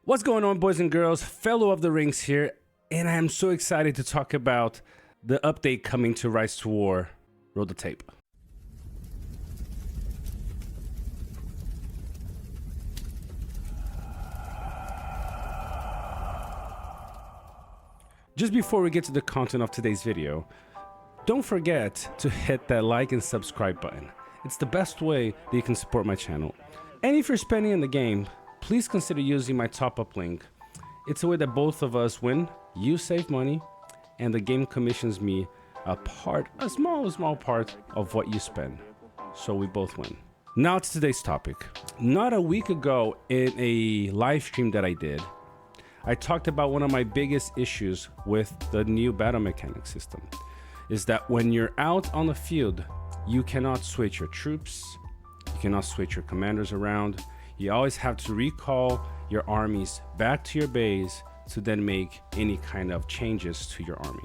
What's going on, boys and girls? Fellow of the Rings here, and I am so excited to talk about the update coming to Rise to War. Roll the tape. Just before we get to the content of today's video, don't forget to hit that like and subscribe button. It's the best way that you can support my channel. And if you're spending in the game, please consider using my top-up link. It's a way that both of us win, you save money, and the game commissions me a small part of what you spend. So we both win. Now to today's topic. Not a week ago in a live stream that I did, I talked about one of my biggest issues with the new battle mechanic system. Is that when you're out on the field, you cannot switch your troops, you cannot switch your commanders around. You always have to recall your armies back to your base to then make any kind of changes to your army.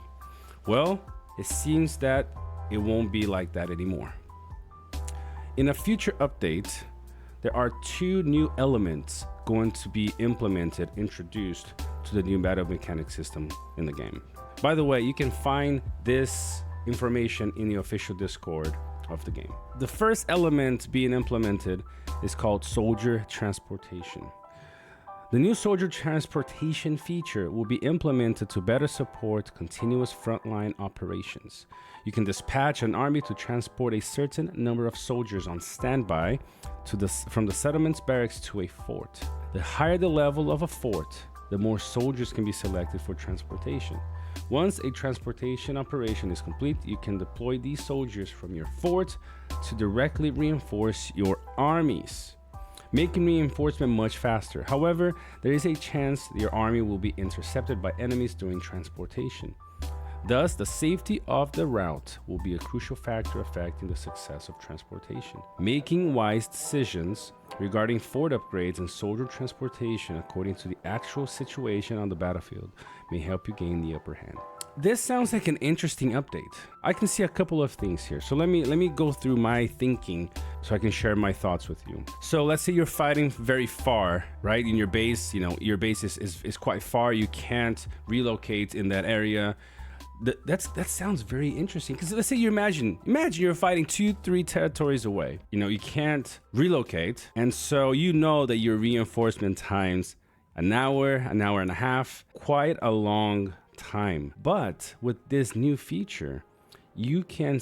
Well, it seems that it won't be like that anymore. In a future update, there are two new elements going to be introduced to the new battle mechanic system in the game. By the way, you can find this information in the official Discord of the game. The first element being implemented is called soldier transportation. The new soldier transportation feature will be implemented to better support continuous frontline operations. You can dispatch an army to transport a certain number of soldiers on standby from the settlement's barracks to a fort. The higher the level of a fort, the more soldiers can be selected for transportation. Once a transportation operation is complete, you can deploy these soldiers from your fort to directly reinforce your armies, making reinforcement much faster. However, there is a chance your army will be intercepted by enemies during transportation. Thus, the safety of the route will be a crucial factor affecting the success of transportation. Making wise decisions regarding fort upgrades and soldier transportation according to the actual situation on the battlefield may help you gain the upper hand. This sounds like an interesting update. I can see a couple of things here. So let me go through my thinking so I can share my thoughts with you. So let's say you're fighting very far, right? In your base, your base is quite far. You can't relocate in that area. That sounds very interesting, because let's say you imagine you're fighting 2-3 territories away. You can't relocate, and so that your reinforcement times an hour and a half, quite a long time. But with this new feature, you can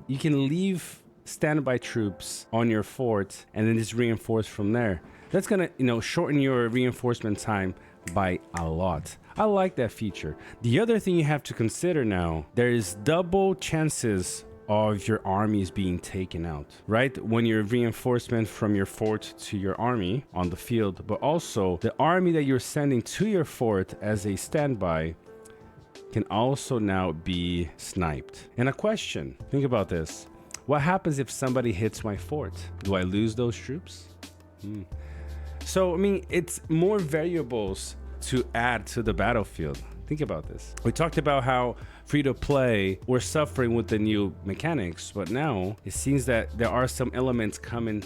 leave standby troops on your fort and then just reinforce from there. That's gonna shorten your reinforcement time by a lot. I like that feature. The other thing you have to consider now, there is double chances of your armies being taken out, right? When your reinforcement from your fort to your army on the field, but also the army that you're sending to your fort as a standby can also now be sniped. And a question, think about this. What happens if somebody hits my fort? Do I lose those troops? So, it's more variables to add to the battlefield. Think about this. We talked about how free-to-play were suffering with the new mechanics, but now it seems that there are some elements coming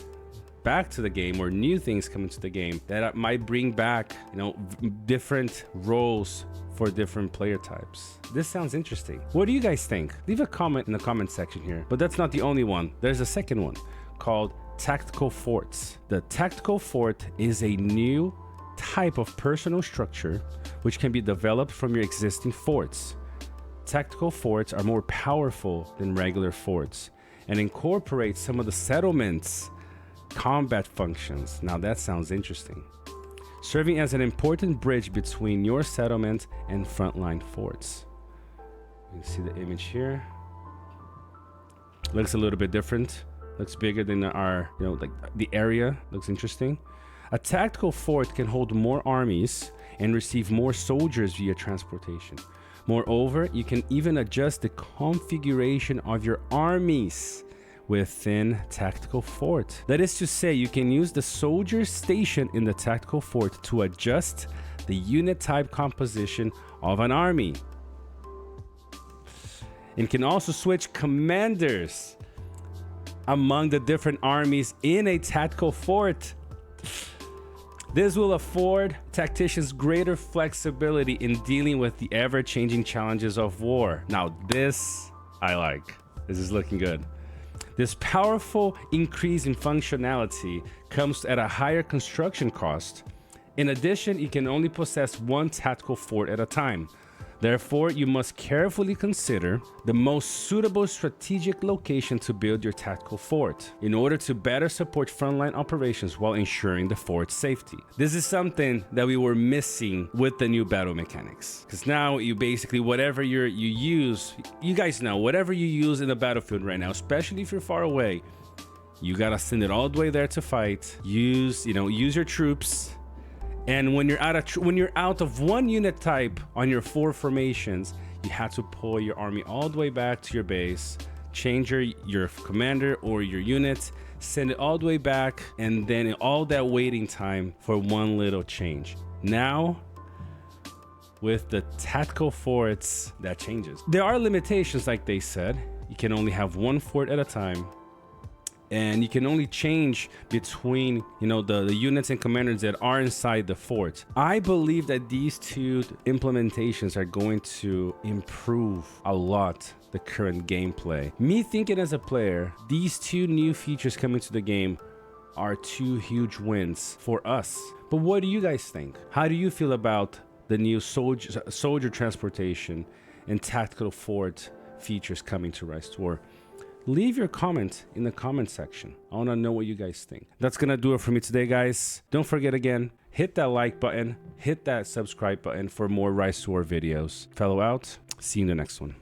back to the game, or new things coming to the game, that might bring back, different roles for different player types. This sounds interesting. What do you guys think? Leave a comment in the comment section here. But that's not the only one. There's a second one called tactical forts. The tactical fort is a new type of personal structure which can be developed from your existing forts. Tactical forts are more powerful than regular forts and incorporate some of the settlement's combat functions. Now that sounds interesting. Serving as an important bridge between your settlement and frontline forts. You can see the image here. Looks a little bit different. Looks bigger than our, like the area. Looks interesting. A tactical fort can hold more armies and receive more soldiers via transportation. Moreover, you can even adjust the configuration of your armies within tactical fort. That is to say, you can use the soldiers stationed in the tactical fort to adjust the unit type composition of an army. And can also switch commanders among the different armies in a tactical fort. This will afford tacticians greater flexibility in dealing with the ever-changing challenges of war. Now this I like. This is looking good. This powerful increase in functionality comes at a higher construction cost. In addition, you can only possess one tactical fort at a time. Therefore, you must carefully consider the most suitable strategic location to build your tactical fort in order to better support frontline operations while ensuring the fort's safety. This is something that we were missing with the new battle mechanics. Because now you basically, whatever you use, you guys know, whatever you use in the battlefield right now, especially if you're far away, you gotta send it all the way there to fight. Use your troops. And when you're out of one unit type on your 4 formations, you have to pull your army all the way back to your base, change your commander or your unit, send it all the way back, and then all that waiting time for one little change. Now, with the tactical forts, that changes. There are limitations, like they said. You can only have one fort at a time. And you can only change between, the units and commanders that are inside the fort. I believe that these 2 implementations are going to improve a lot the current gameplay. Me thinking as a player, these 2 new features coming to the game are 2 huge wins for us. But what do you guys think? How do you feel about the new soldier transportation and tactical fort features coming to Rise to War? Leave your comment in the comment section. I want to know what you guys think. That's gonna do it for me today, guys. Don't forget, again, hit that like button, hit that subscribe button for more Rise to War videos. Fellow out. See you in the next one.